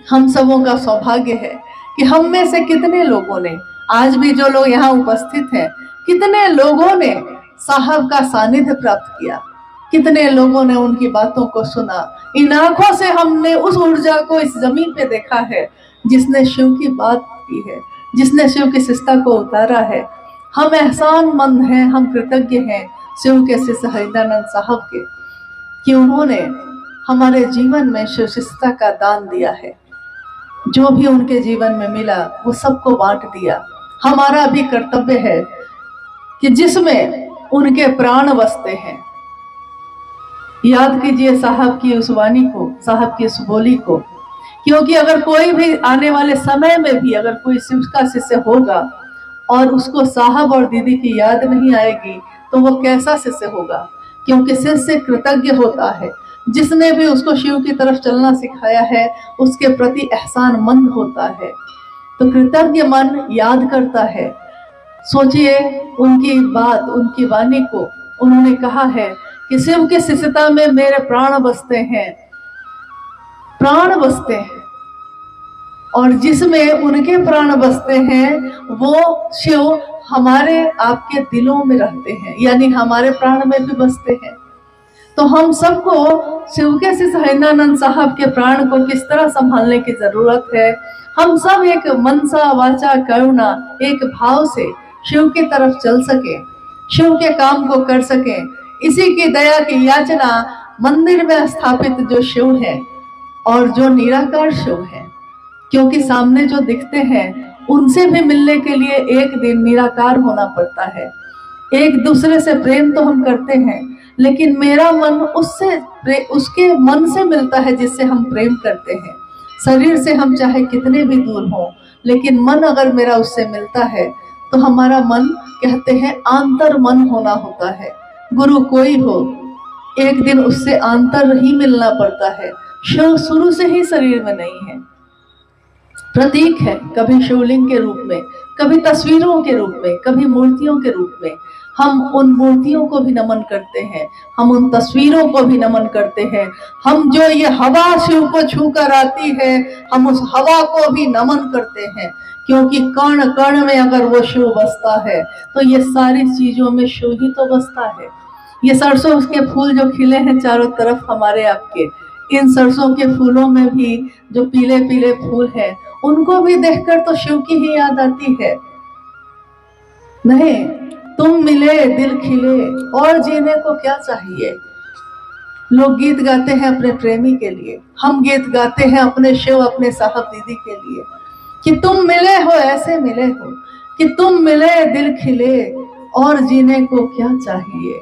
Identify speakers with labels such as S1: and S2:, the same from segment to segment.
S1: हम सबों का सौभाग्य है कि हम में से कितने लोगों ने, आज भी जो लोग यहाँ उपस्थित हैं, कितने लोगों ने साहब का सानिध्य प्राप्त किया, कितने लोगों ने उनकी बातों को सुना। इन आंखों से हमने उस ऊर्जा को इस जमीन पे देखा है जिसने शिव की बात की है, जिसने शिव की शिष्टता को उतारा है। हम एहसानमंद हैं, हम कृतज्ञ हैं शिव के शिष्य हरिदानंद साहब के, कि उन्होंने हमारे जीवन में शिव शिष्टता का दान दिया है। जो भी उनके जीवन में मिला वो सबको बांट दिया। हमारा भी कर्तव्य है कि जिसमें उनके प्राण बसते हैं, याद कीजिए साहब की उस वाणी को, साहब की उस बोली को। क्योंकि अगर कोई भी आने वाले समय में भी अगर कोई शिव का शिष्य होगा और उसको साहब और दीदी की याद नहीं आएगी तो वो कैसा शिष्य होगा। क्योंकि शिष्य कृतज्ञ होता है, जिसने भी उसको शिव की तरफ चलना सिखाया है उसके प्रति एहसानमंद होता है। तो कृतज्ञ मन याद करता है। सोचिए उनकी बात, उनकी वाणी को। उन्होंने कहा है कि शिव की शिष्यता में मेरे प्राण बसते हैं, प्राण बसते हैं, और जिसमें उनके प्राण बसते हैं वो शिव हमारे आपके दिलों में रहते हैं, यानी हमारे प्राण में भी बसते हैं। तो हम सबको शिव के शिष्य हरिदानंद साहब के प्राण को किस तरह संभालने की जरूरत है। हम सब एक मनसा वाचा करुणा, एक भाव से शिव की तरफ चल सके, शिव के काम को कर सके। इसी की दया की याचना मंदिर में स्थापित जो शिव है और जो निराकार शिव है, क्योंकि सामने जो दिखते हैं उनसे भी मिलने के लिए एक दिन निराकार होना पड़ता है। एक दूसरे से प्रेम तो हम करते हैं, लेकिन मेरा मन उसके मन से मिलता है जिससे हम प्रेम करते हैं। शरीर से हम चाहे कितने भी दूर हों, लेकिन मन अगर मेरा उससे मिलता है तो हमारा मन, कहते हैं, आंतर मन होना होता है। गुरु कोई हो, एक दिन उससे आंतर ही मिलना पड़ता है। शिव शुरू से ही शरीर में नहीं है, प्रतीक है, कभी शिवलिंग के रूप में, कभी तस्वीरों के रूप में, कभी मूर्तियों के रूप में। हम उन मूर्तियों को भी नमन करते हैं, हम उन तस्वीरों को भी नमन करते हैं। हम जो ये हवा शिव को छूकर आती है, हम उस हवा को भी नमन करते हैं, क्योंकि कण कण में अगर वो शिव बसता है तो ये सारी चीजों में शिव ही तो बसता है। ये सरसों के फूल जो खिले हैं चारों तरफ हमारे आपके, इन सरसों के फूलों में भी जो पीले पीले फूल हैं, उनको भी देखकर तो शिव की ही याद आती है। नहीं, तुम मिले दिल खिले, और जीने को क्या चाहिए। लोग गीत गाते हैं अपने प्रेमी के लिए, हम गीत गाते हैं अपने शिव, अपने साहब दीदी के लिए, कि तुम मिले हो, ऐसे मिले हो कि तुम मिले दिल खिले, और जीने को क्या चाहिए।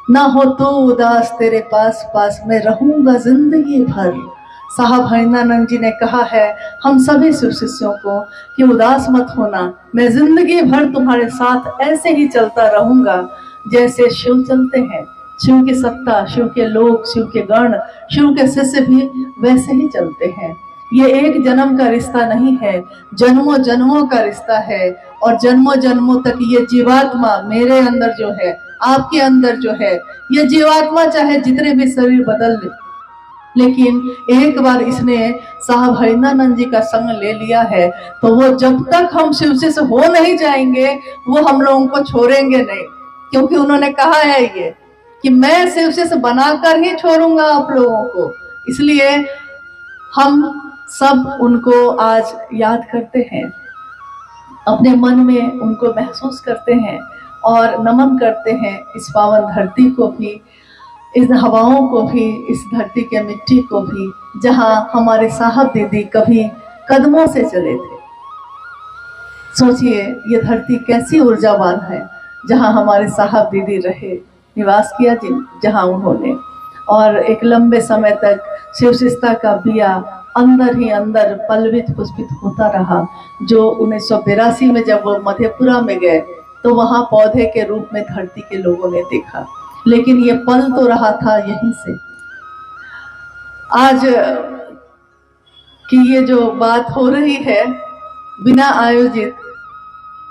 S1: ना हो तो उदास तेरे पास पास में रहूंगा जिंदगी भर। साहब हरिदानंद जी ने कहा है हम सभी शिव शिष्यों को कि उदास मत होना, मैं जिंदगी भर तुम्हारे साथ ऐसे ही चलता रहूंगा जैसे शिव चलते हैं। शिव की सत्ता, शिव के लोग, शिव के गण, शिव के शिष्य भी वैसे ही चलते हैं। ये एक जन्म का रिश्ता नहीं है, जन्मों जन्मों का रिश्ता है, और जन्मों जन्मों तक ये जीवात्मा मेरे अंदर जो है, आपके अंदर जो है, ये जीवात्मा चाहे जितने भी शरीर बदल ले, लेकिन एक बार इसने साहब हरिदानंद जी का संग ले लिया है तो वो जब तक हम शिव से हो नहीं जाएंगे वो हम लोगों को छोड़ेंगे नहीं। क्योंकि उन्होंने कहा है ये कि मैं शिव से बनाकर ही छोड़ूंगा आप लोगों को। इसलिए हम सब उनको आज याद करते हैं, अपने मन में उनको महसूस करते हैं और नमन करते हैं इस पावन धरती को भी, इस हवाओं को भी, इस धरती के मिट्टी को भी, जहां हमारे साहब दीदी कभी कदमों से चले थे। सोचिए ये धरती कैसी ऊर्जावान है, जहां हमारे साहब दीदी रहे, निवास किया जहां उन्होंने, और एक लंबे समय तक शिव शिष्टता का बिया अंदर ही अंदर पल्वित पुष्पित होता रहा। जो 1982 में जब वो मधेपुरा में गए तो वहां पौधे के रूप में धरती के लोगों ने देखा, लेकिन ये पल तो रहा था यहीं से। आज की ये जो बात हो रही है बिना आयोजित,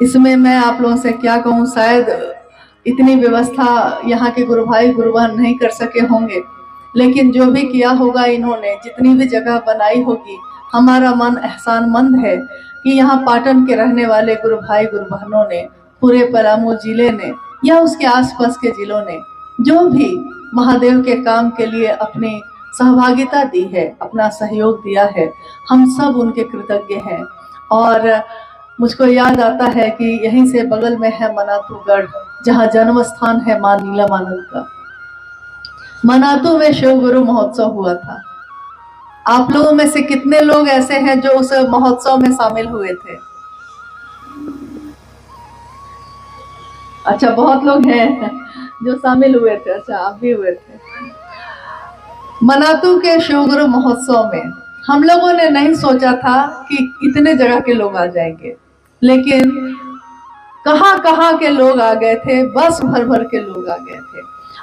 S1: इसमें मैं आप लोगों से क्या कहूँ, शायद इतनी व्यवस्था यहाँ के गुरु भाई गुरु बहन नहीं कर सके होंगे, लेकिन जो भी किया होगा इन्होंने, जितनी भी जगह बनाई होगी, हमारा मन एहसानमंद है कि यहाँ पाटन के रहने वाले गुरु भाई गुरु बहनों ने, पूरे पलामू जिले ने या उसके आसपास के जिलों ने जो भी महादेव के काम के लिए अपनी सहभागिता दी है, अपना सहयोग दिया है, हम सब उनके कृतज्ञ हैं। और मुझको याद आता है कि यहीं से बगल में है मनातूगढ़, जहाँ जन्म स्थान है मां नीलमानंद का। मनातू में शिव गुरु महोत्सव हुआ था। आप लोगों में से कितने लोग ऐसे हैं जो उस महोत्सव में शामिल हुए थे? अच्छा, बहुत लोग हैं जो शामिल हुए थे। अच्छा, आप भी हुए थे। मनातू के शिवगुरु महोत्सव में हम लोगों ने नहीं सोचा था कि इतने जगह के लोग आ जाएंगे, लेकिन कहां कहां के लोग आ गए थे, बस भर भर के लोग आ गए थे।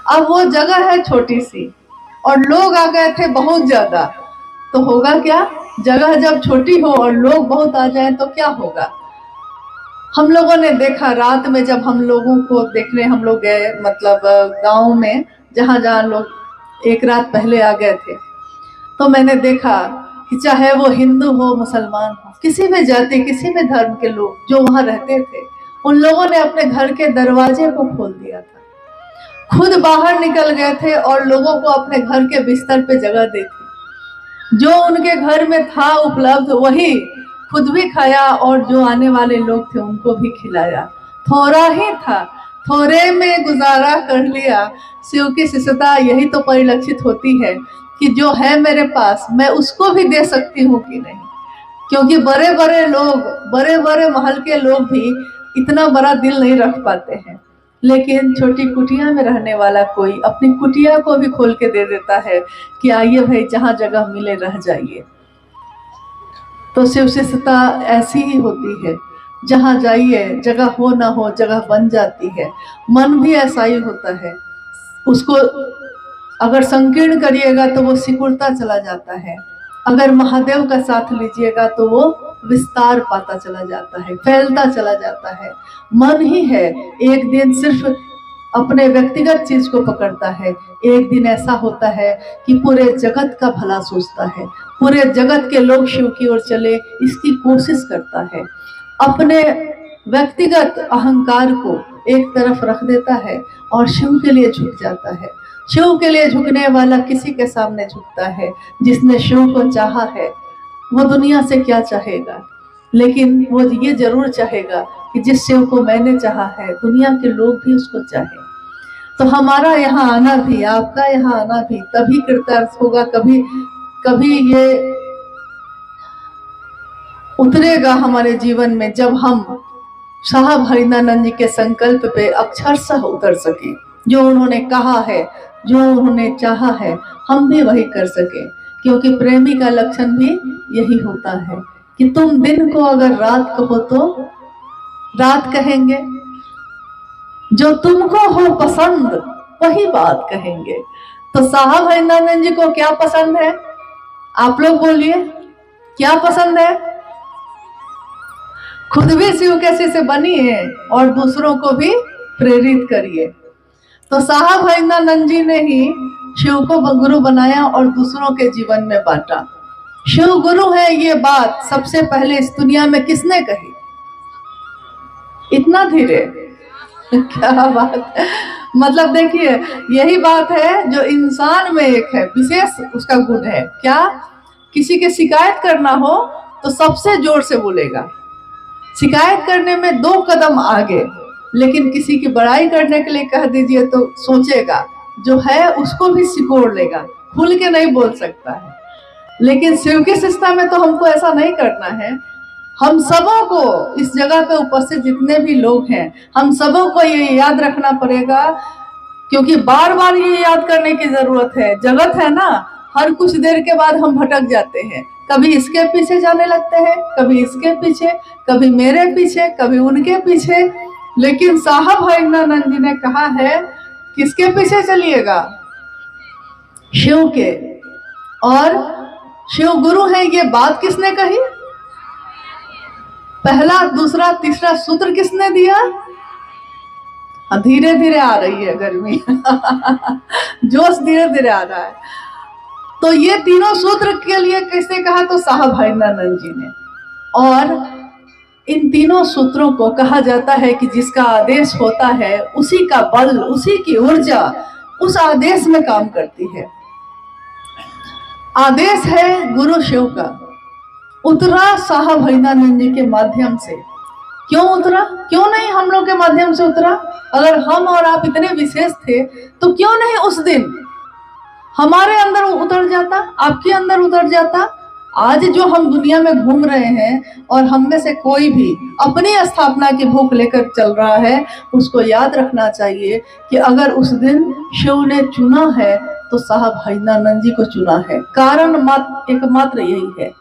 S1: अब वो जगह है छोटी सी और लोग आ गए थे बहुत ज्यादा, तो होगा क्या? जगह जब छोटी हो और लोग बहुत आ जाएं तो क्या होगा? हम लोगों ने देखा रात में, जब हम लोगों को देखने हम लोग गए, मतलब गांव में जहां जहां लोग एक रात पहले आ गए थे, तो मैंने देखा कि चाहे वो हिंदू हो मुसलमान हो, किसी भी जाति किसी भी धर्म के लोग जो वहां रहते थे, उन लोगों ने अपने घर के दरवाजे को खोल दिया था, खुद बाहर निकल गए थे और लोगों को अपने घर के बिस्तर पे जगह दी थी। जो उनके घर में था उपलब्ध वही खुद भी खाया और जो आने वाले लोग थे उनको भी खिलाया। थोड़ा ही था, थोड़े में गुजारा कर लिया। शिव की शिष्यता यही तो परिलक्षित होती है कि जो है मेरे पास मैं उसको भी दे सकती हूँ कि नहीं। क्योंकि बड़े बड़े लोग, बड़े बड़े महल के लोग भी इतना बड़ा दिल नहीं रख पाते हैं, लेकिन छोटी कुटिया में रहने वाला कोई अपनी कुटिया को भी खोल के दे देता है कि आइए भाई, जहां जगह मिले रह जाइए। तो शिव शिष्यता ऐसी ही होती है, जहां जाइए जगह हो ना हो जगह बन जाती है। मन भी ऐसा ही होता है, उसको अगर संकीर्ण करिएगा तो वो सिकुड़ता चला जाता है, अगर महादेव का साथ लीजिएगा तो वो विस्तार पाता चला जाता है, फैलता चला जाता है। मन ही है, एक दिन सिर्फ अपने व्यक्तिगत चीज को पकड़ता है, एक दिन ऐसा होता है कि पूरे जगत का भला सोचता है, पूरे जगत के लोग शिव की ओर चले इसकी कोशिश करता है, अपने व्यक्तिगत अहंकार को एक तरफ रख देता है और शिव के लिए झुक जाता है। शिव के लिए झुकने वाला किसी के सामने झुकता है। जिसने शिव को चाहा है वो दुनिया से क्या चाहेगा, लेकिन वो ये जरूर चाहेगा कि जिस शिव को मैंने चाहा है दुनिया के लोग भी उसको चाहे। तो हमारा यहाँ आना भी, आपका यहाँ आना भी तभी कृतार्थ होगा, कभी कभी ये उतरेगा हमारे जीवन में जब हम साहब हरिनानंद जी के संकल्प पे अक्षरशः उतर सके। जो उन्होंने कहा है, जो उन्होंने चाहा है, हम भी वही कर सके। क्योंकि प्रेमी का लक्षण भी यही होता है कि तुम दिन को अगर रात कहो तो रात कहेंगे, जो तुमको हो पसंद वही बात कहेंगे। तो साहब हरिनानंद जी को क्या पसंद है? आप लोग बोलिए, क्या पसंद है? खुद भी शिव के शिष्य बनिए और दूसरों को भी प्रेरित करिए। तो साहब हरिनानंद जी ने ही शिव को गुरु बनाया और दूसरों के जीवन में बांटा। शिव गुरु है ये बात सबसे पहले इस दुनिया में किसने कही? इतना धीरे क्या बात है। मतलब देखिए, यही बात है जो इंसान में एक है, विशेष उसका गुण है। क्या? किसी के शिकायत करना हो तो सबसे जोर से बोलेगा, शिकायत करने में 2 कदम आगे, लेकिन किसी की बड़ाई करने के लिए कह दीजिए तो सोचेगा, जो है उसको भी सिकोड़ लेगा, खुल के नहीं बोल सकता है। लेकिन शिव की शिष्यता में तो हमको ऐसा नहीं करना है। हम सबों को, इस जगह पे उपस्थित जितने भी लोग हैं, हम सबों को ये याद रखना पड़ेगा, क्योंकि बार बार ये याद करने की जरूरत है। जगत है ना, हर कुछ देर के बाद हम भटक जाते हैं, कभी इसके पीछे जाने लगते हैं, कभी इसके पीछे, कभी मेरे पीछे, कभी उनके पीछे। लेकिन साहब हरिनानंद जी ने कहा है किसके पीछे चलिएगा? शिव के। और शिव गुरु है ये बात किसने कही? पहला, दूसरा, तीसरा सूत्र किसने दिया? धीरे धीरे आ रही है गर्मी जोश धीरे धीरे आ रहा है। तो ये तीनों सूत्र के लिए कैसे कहा, तो साहब भजनानंद जी ने। और इन तीनों सूत्रों को कहा जाता है कि जिसका आदेश होता है उसी का बल, उसी की ऊर्जा उस आदेश में काम करती है। आदेश है गुरु शिव का, उतरा साहब भजनानंद जी के माध्यम से। क्यों उतरा? क्यों नहीं हम लोग के माध्यम से उतरा? अगर हम और आप इतने विशेष थे तो क्यों नहीं उस दिन हमारे अंदर उतर जाता, आपके अंदर उतर जाता। आज जो हम दुनिया में घूम रहे हैं और हम में से कोई भी अपनी स्थापना की भूख लेकर चल रहा है, उसको याद रखना चाहिए कि अगर उस दिन शिव ने चुना है तो साहब भजनानंद जी को चुना है। कारण एकमात्र यही है।